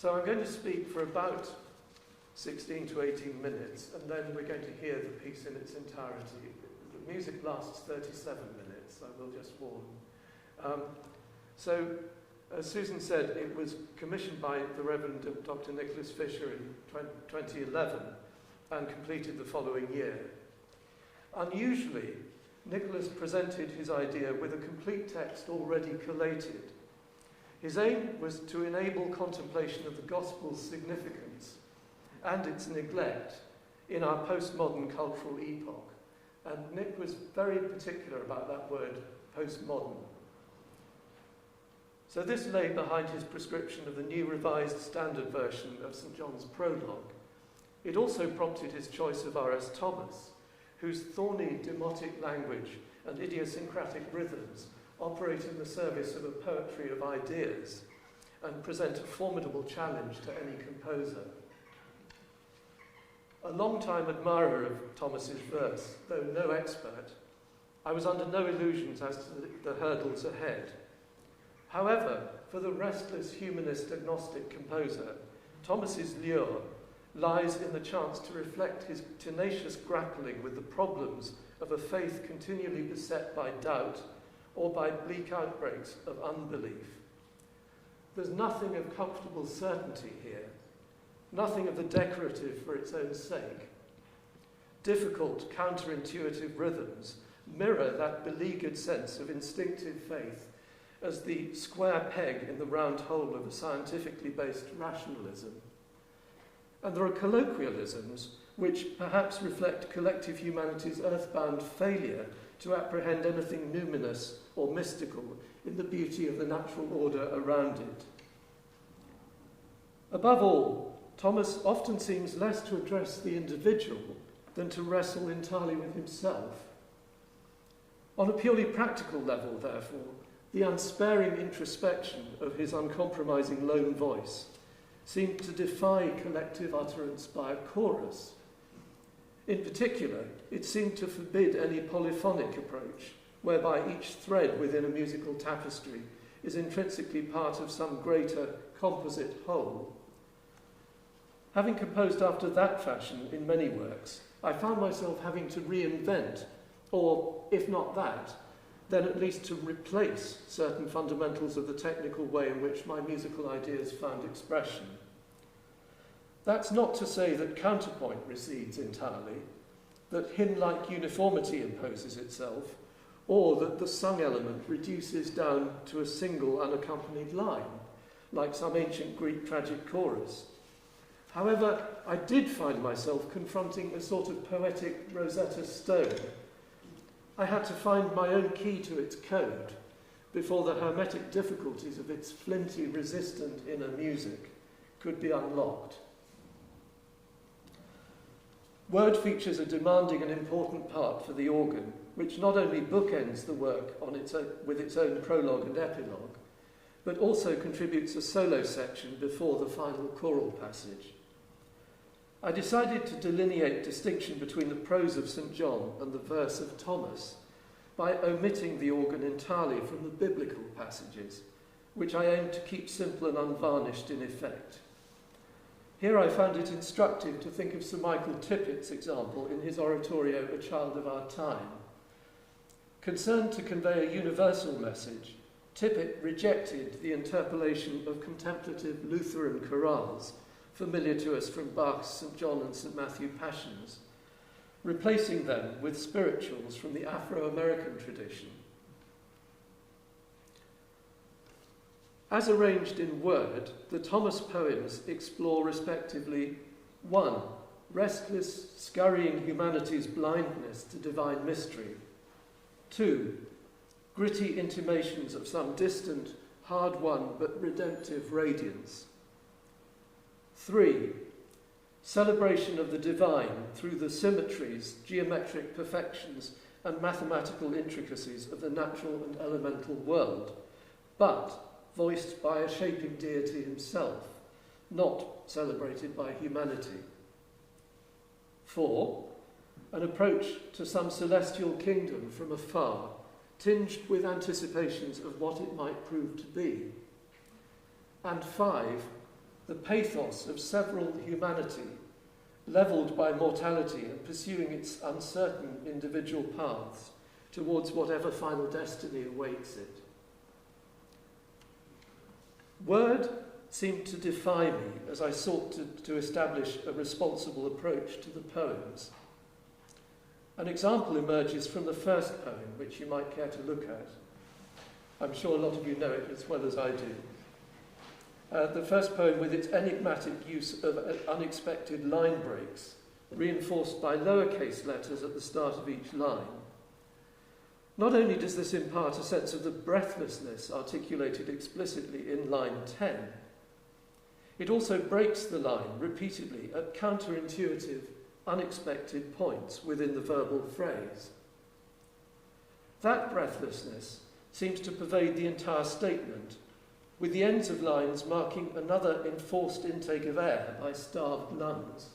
So I'm going to speak for about 16 to 18 minutes, and then we're going to hear the piece in its entirety. The music lasts 37 minutes, I will just warn. As Susan said, it was commissioned by the Reverend Dr. Nicholas Fisher in 2011 and completed the following year. Unusually, Nicholas presented his idea with a complete text already collated. His aim was to enable contemplation of the Gospel's significance and its neglect in our postmodern cultural epoch. And Nick was very particular about that word, postmodern. So this lay behind his prescription of the new revised standard version of St. John's prologue. It also prompted his choice of R.S. Thomas, whose thorny demotic language and idiosyncratic rhythms operate in the service of a poetry of ideas and present a formidable challenge to any composer. A long-time admirer of Thomas's verse, though no expert, I was under no illusions as to the hurdles ahead. However, for the restless humanist agnostic composer, Thomas's lure lies in the chance to reflect his tenacious grappling with the problems of a faith continually beset by doubt or by bleak outbreaks of unbelief. There's nothing of comfortable certainty here, nothing of the decorative for its own sake. Difficult, counterintuitive rhythms mirror that beleaguered sense of instinctive faith as the square peg in the round hole of a scientifically based rationalism. And there are colloquialisms which perhaps reflect collective humanity's earthbound failure to apprehend anything numinous or mystical in the beauty of the natural order around it. Above all, Thomas often seems less to address the individual than to wrestle entirely with himself. On a purely practical level, therefore, the unsparing introspection of his uncompromising lone voice seemed to defy collective utterance by a chorus. In particular, it seemed to forbid any polyphonic approach, whereby each thread within a musical tapestry is intrinsically part of some greater composite whole. Having composed after that fashion in many works, I found myself having to reinvent, or if not that, then at least to replace certain fundamentals of the technical way in which my musical ideas found expression. That's not to say that counterpoint recedes entirely, that hymn-like uniformity imposes itself, or that the sung element reduces down to a single unaccompanied line, like some ancient Greek tragic chorus. However, I did find myself confronting a sort of poetic Rosetta Stone. I had to find my own key to its code before the hermetic difficulties of its flinty, resistant inner music could be unlocked. Word features a demanding and important part for the organ, which not only bookends the work on with its own prologue and epilogue, but also contributes a solo section before the final choral passage. I decided to delineate distinction between the prose of St. John and the verse of Thomas by omitting the organ entirely from the biblical passages, which I aimed to keep simple and unvarnished in effect. Here I found it instructive to think of Sir Michael Tippett's example in his oratorio, A Child of Our Time. Concerned to convey a universal message, Tippett rejected the interpolation of contemplative Lutheran chorales familiar to us from Bach's St. John and St. Matthew Passions, replacing them with spirituals from the Afro-American tradition. As arranged in word, the Thomas poems explore respectively 1. Restless, scurrying humanity's blindness to divine mystery. 2. Gritty intimations of some distant, hard-won but redemptive radiance. 3. Celebration of the divine through the symmetries, geometric perfections, and mathematical intricacies of the natural and elemental world, but voiced by a shaping deity himself, not celebrated by humanity. 4. An approach to some celestial kingdom from afar, tinged with anticipations of what it might prove to be. And 5. the pathos of several humanity, levelled by mortality and pursuing its uncertain individual paths towards whatever final destiny awaits it. Word seemed to defy me as I sought to establish a responsible approach to the poems. An example emerges from the first poem, which you might care to look at. I'm sure a lot of you know it as well as I do. The first poem, with its enigmatic use of unexpected line breaks, reinforced by lowercase letters at the start of each line. Not only does this impart a sense of the breathlessness articulated explicitly in line 10, it also breaks the line repeatedly at counterintuitive, unexpected points within the verbal phrase. That breathlessness seems to pervade the entire statement, with the ends of lines marking another enforced intake of air by starved lungs.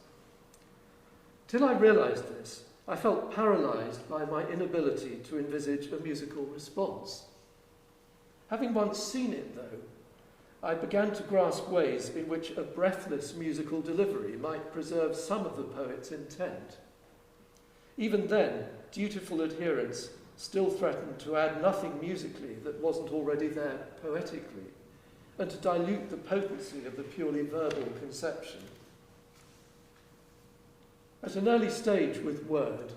Till I realised this, I felt paralysed by my inability to envisage a musical response. Having once seen it, though, I began to grasp ways in which a breathless musical delivery might preserve some of the poet's intent. Even then, dutiful adherence still threatened to add nothing musically that wasn't already there poetically, and to dilute the potency of the purely verbal conception. At an early stage with word,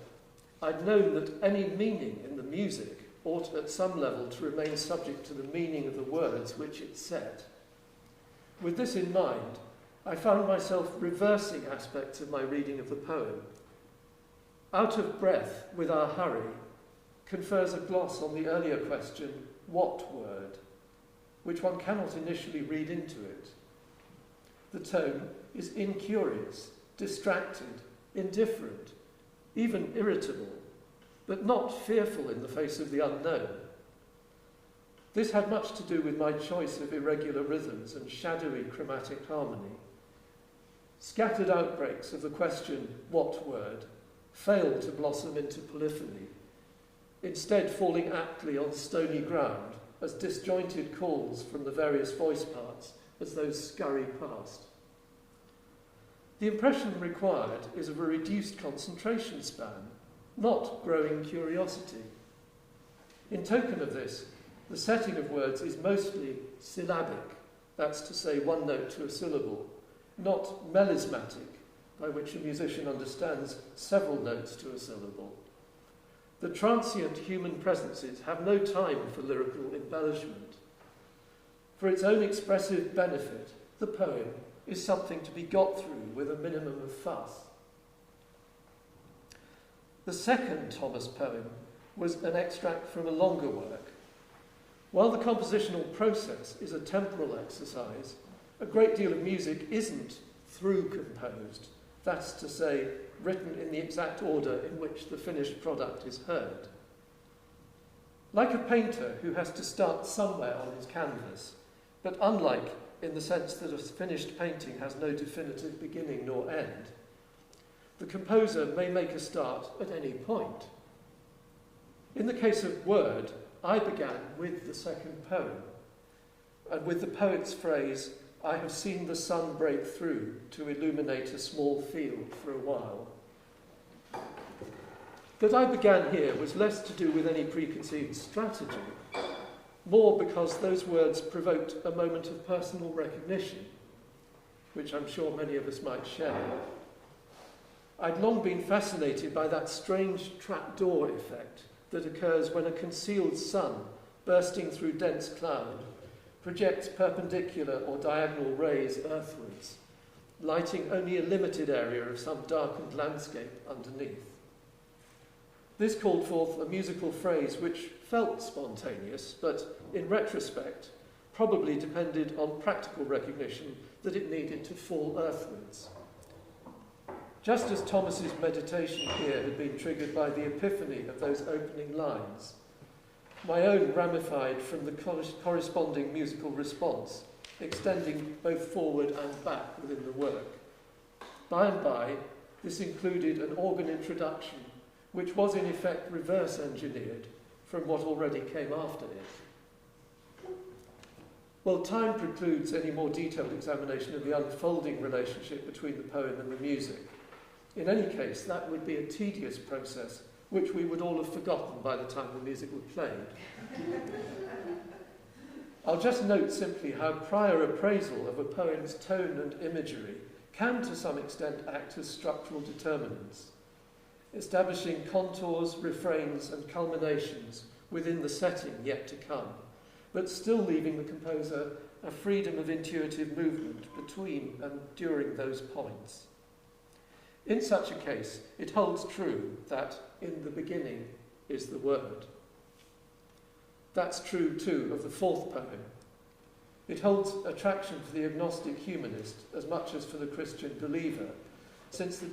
I'd known that any meaning in the music ought at some level to remain subject to the meaning of the words which it set. With this in mind, I found myself reversing aspects of my reading of the poem. Out of breath with our hurry confers a gloss on the earlier question, what word, which one cannot initially read into it. The tone is incurious, distracted, indifferent, even irritable, but not fearful in the face of the unknown. This had much to do with my choice of irregular rhythms and shadowy chromatic harmony. Scattered outbreaks of the question, what word, failed to blossom into polyphony, instead falling aptly on stony ground as disjointed calls from the various voice parts as those scurry past. The impression required is of a reduced concentration span, not growing curiosity. In token of this, the setting of words is mostly syllabic, that's to say one note to a syllable, not melismatic, by which a musician understands several notes to a syllable. The transient human presences have no time for lyrical embellishment. For its own expressive benefit, the poem is something to be got through with a minimum of fuss. The second Thomas poem was an extract from a longer work. While the compositional process is a temporal exercise, a great deal of music isn't through composed, that's to say, written in the exact order in which the finished product is heard. Like a painter who has to start somewhere on his canvas, but unlike in the sense that a finished painting has no definitive beginning nor end, the composer may make a start at any point. In the case of word, I began with the second poem, and with the poet's phrase, I have seen the sun break through to illuminate a small field for a while. That I began here was less to do with any preconceived strategy, more because those words provoked a moment of personal recognition, which I'm sure many of us might share. I'd long been fascinated by that strange trapdoor effect that occurs when a concealed sun, bursting through dense cloud, projects perpendicular or diagonal rays earthwards, lighting only a limited area of some darkened landscape underneath. This called forth a musical phrase which felt spontaneous, but in retrospect probably depended on practical recognition that it needed to fall earthwards. Just as Thomas's meditation here had been triggered by the epiphany of those opening lines, my own ramified from the corresponding musical response, extending both forward and back within the work. By and by, this included an organ introduction, which was in effect reverse engineered from what already came after it. Well, time precludes any more detailed examination of the unfolding relationship between the poem and the music. In any case, that would be a tedious process, which we would all have forgotten by the time the music was played. I'll just note simply how prior appraisal of a poem's tone and imagery can to some extent act as structural determinants, establishing contours, refrains and culminations within the setting yet to come, but still leaving the composer a freedom of intuitive movement between and during those points. In such a case, it holds true that in the beginning is the word. That's true too of the fourth poem. It holds attraction for the agnostic humanist as much as for the Christian believer, since the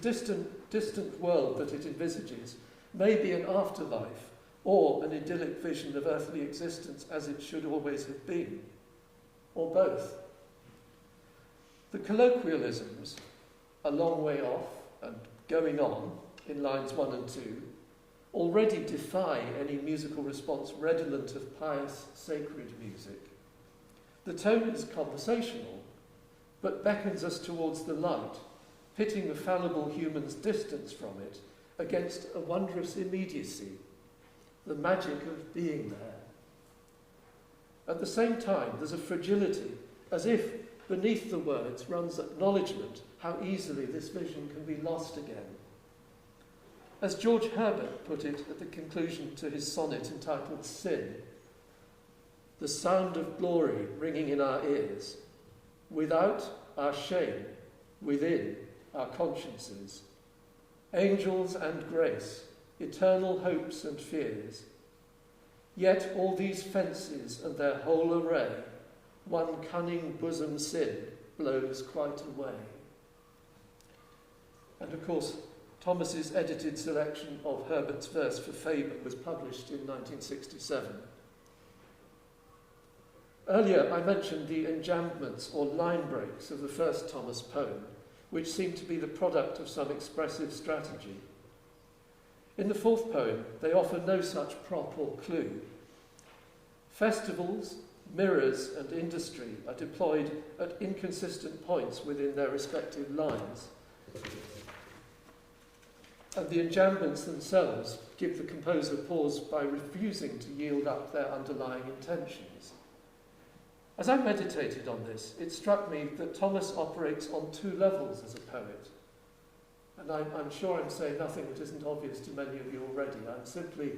distant world that it envisages may be an afterlife or an idyllic vision of earthly existence as it should always have been, or both. The colloquialisms, a long way off and going on, in lines 1 and 2, already defy any musical response redolent of pious, sacred music. The tone is conversational, but beckons us towards the light, pitting the fallible human's distance from it against a wondrous immediacy, the magic of being there. At the same time, there's a fragility, as if beneath the words runs acknowledgement how easily this vision can be lost again. As George Herbert put it at the conclusion to his sonnet entitled Sin, the sound of glory ringing in our ears, without our shame, within our consciences, angels and grace, eternal hopes and fears, yet all these fences and their whole array, one cunning bosom sin blows quite away. And of course, Thomas's edited selection of Herbert's verse for Faber was published in 1967. Earlier, I mentioned the enjambments or line breaks of the first Thomas poem, which seem to be the product of some expressive strategy. In the fourth poem, they offer no such prop or clue. Festivals, mirrors, and industry are deployed at inconsistent points within their respective lines. And the enjambments themselves give the composer pause by refusing to yield up their underlying intentions. As I meditated on this, it struck me that Thomas operates on two levels as a poet. And I'm sure I'm saying nothing that isn't obvious to many of you already. I'm simply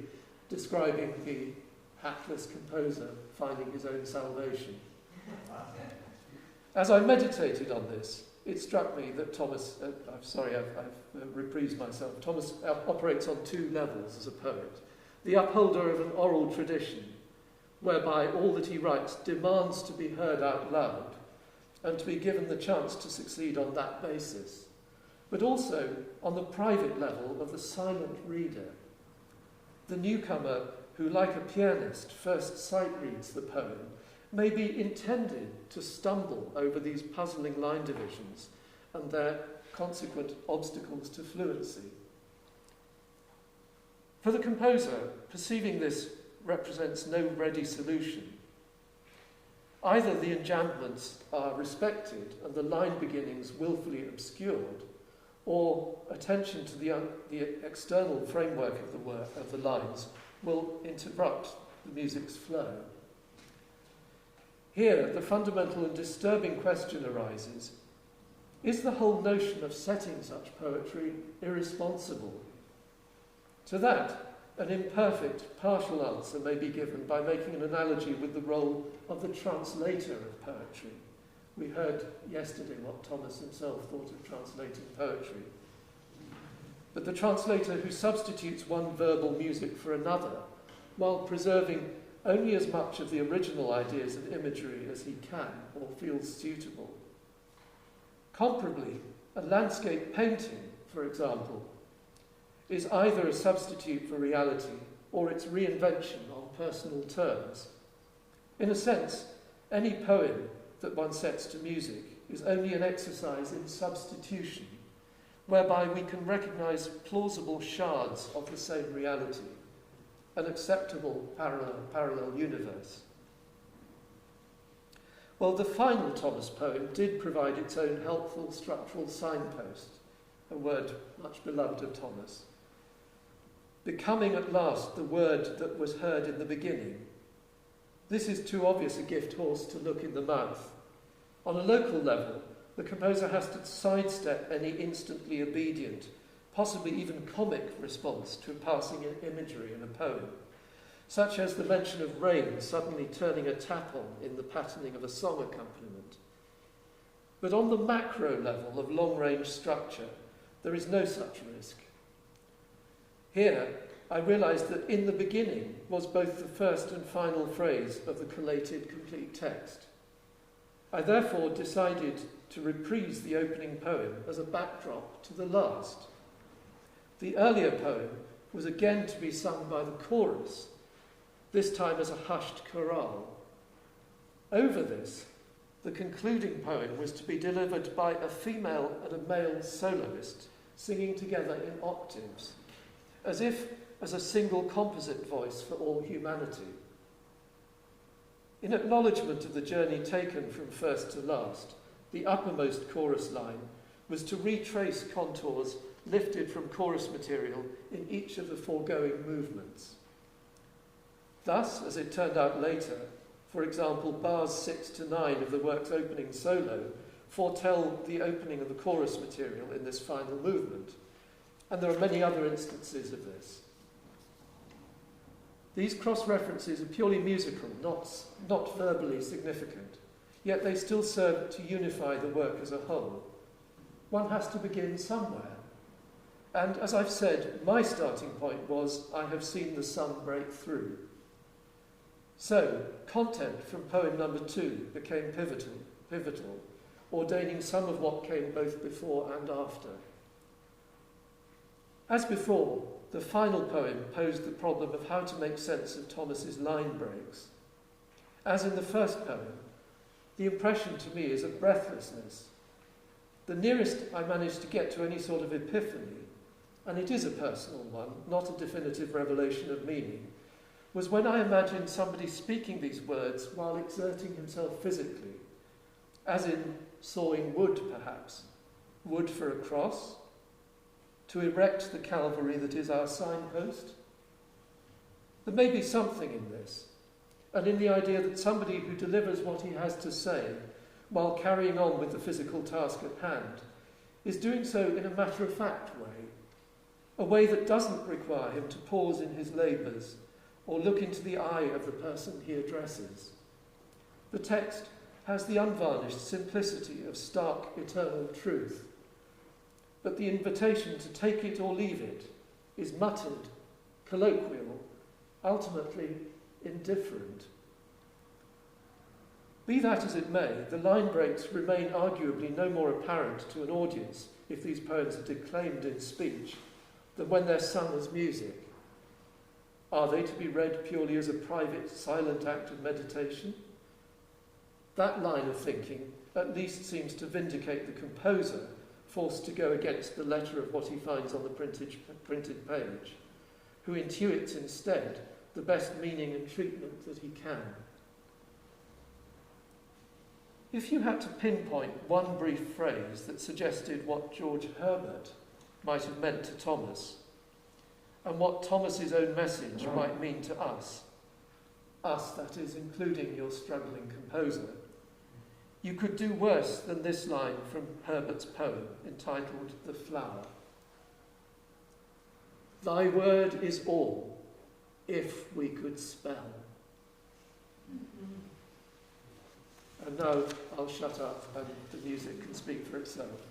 describing the hapless composer finding his own salvation. As I meditated on this, it struck me that Thomas, I've reprised myself, Thomas operates on two levels as a poet. The upholder of an oral tradition, whereby all that he writes demands to be heard out loud and to be given the chance to succeed on that basis, but also on the private level of the silent reader, the newcomer who, like a pianist, first sight reads the poem, may be intended to stumble over these puzzling line divisions and their consequent obstacles to fluency. For the composer, perceiving this represents no ready solution. Either the enjambments are respected and the line beginnings willfully obscured, or attention to the external framework of the lines will interrupt the music's flow. Here, the fundamental and disturbing question arises: is the whole notion of setting such poetry irresponsible? To that, an imperfect, partial answer may be given by making an analogy with the role of the translator of poetry. We heard yesterday what Thomas himself thought of translating poetry. But the translator who substitutes one verbal music for another, while preserving only as much of the original ideas and imagery as he can or feels suitable. Comparably, a landscape painting, for example, is either a substitute for reality or its reinvention on personal terms. In a sense, any poem that one sets to music is only an exercise in substitution, whereby we can recognise plausible shards of the same reality, an acceptable parallel universe. Well, the final Thomas poem did provide its own helpful structural signpost, a word much beloved of Thomas. Becoming at last the word that was heard in the beginning. This is too obvious a gift horse to look in the mouth. On a local level, the composer has to sidestep any instantly obedient, possibly even comic response to passing imagery in a poem, such as the mention of rain suddenly turning a tap-on in the patterning of a song accompaniment. But on the macro level of long-range structure, there is no such risk. Here, I realised that in the beginning was both the first and final phrase of the collated complete text. I therefore decided to reprise the opening poem as a backdrop to the last. The earlier poem was again to be sung by the chorus, this time as a hushed choral. Over this, the concluding poem was to be delivered by a female and a male soloist singing together in octaves, as if as a single composite voice for all humanity. In acknowledgement of the journey taken from first to last, the uppermost chorus line was to retrace contours lifted from chorus material in each of the foregoing movements. Thus, as it turned out later, for example, bars 6 to 9 of the work's opening solo foretell the opening of the chorus material in this final movement, and there are many other instances of this. These cross-references are purely musical, not verbally significant, yet they still serve to unify the work as a whole. One has to begin somewhere. And as I've said, my starting point was, I have seen the sun break through. So, content from poem number 2 became pivotal, ordaining some of what came both before and after. As before, the final poem posed the problem of how to make sense of Thomas's line breaks. As in the first poem, the impression to me is of breathlessness. The nearest I managed to get to any sort of epiphany, and it is a personal one, not a definitive revelation of meaning, was when I imagined somebody speaking these words while exerting himself physically, as in sawing wood, perhaps, wood for a cross, to erect the Calvary that is our signpost. There may be something in this, and in the idea that somebody who delivers what he has to say while carrying on with the physical task at hand is doing so in a matter-of-fact way, a way that doesn't require him to pause in his labours or look into the eye of the person he addresses. The text has the unvarnished simplicity of stark eternal truth, but the invitation to take it or leave it is muttered, colloquial, ultimately indifferent. Be that as it may, the line breaks remain arguably no more apparent to an audience if these poems are declaimed in speech than when they're sung as music. Are they to be read purely as a private, silent act of meditation? That line of thinking at least seems to vindicate the composer, forced to go against the letter of what he finds on the printed page, who intuits instead the best meaning and treatment that he can. If you had to pinpoint one brief phrase that suggested what George Herbert might have meant to Thomas, and what Thomas's own message might mean to us, that is, including your struggling composer, you could do worse than this line from Herbert's poem entitled The Flower. Thy word is all, if we could spell. And now I'll shut up and the music can speak for itself.